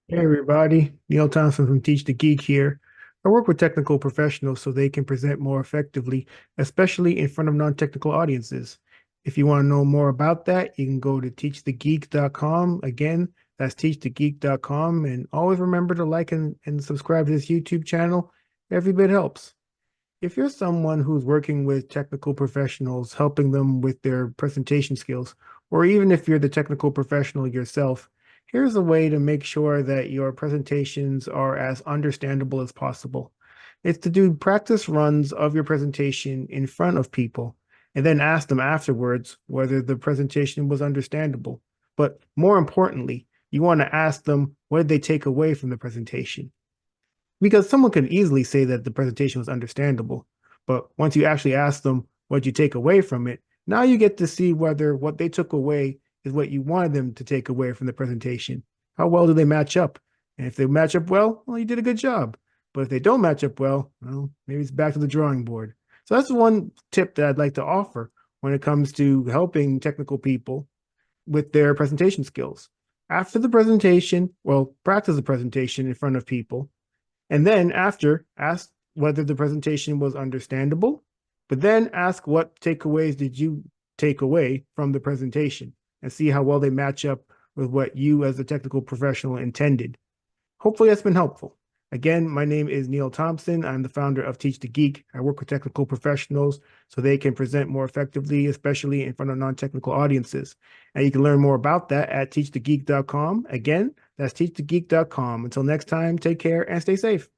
Hey everybody, Neil Thompson from Teach the Geek here. I work with technical professionals so they can present more effectively, especially in front of non-technical audiences. If you want to know more about that, you can go to teachthegeek.com. Again, that's teachthegeek.com. And always remember to like and subscribe to this YouTube channel. Every bit helps. If you're someone who's working with technical professionals, helping them with their presentation skills, or even if you're the technical professional yourself, here's a way to make sure that your presentations are as understandable as possible. It's to do practice runs of your presentation in front of people and then ask them afterwards whether the presentation was understandable. But more importantly, you want to ask them what did they take away from the presentation. Because someone can easily say that the presentation was understandable, but once you actually ask them what you take away from it, now you get to see whether what they took away is what you wanted them to take away from the presentation. How well do they match up? And if they match up well, you did a good job. But if they don't match up well, maybe it's back to the drawing board. So that's one tip that I'd like to offer when it comes to helping technical people with their presentation skills. After the presentation, practice the presentation in front of people, and then after, ask whether the presentation was understandable, but then ask what takeaways did you take away from the presentation and see how well they match up with what you as a technical professional intended. Hopefully that's been helpful. Again, my name is Neil Thompson. I'm the founder of Teach the Geek. I work with technical professionals so they can present more effectively, especially in front of non-technical audiences. And you can learn more about that at teachthegeek.com. Again, that's teachthegeek.com. Until next time, take care and stay safe.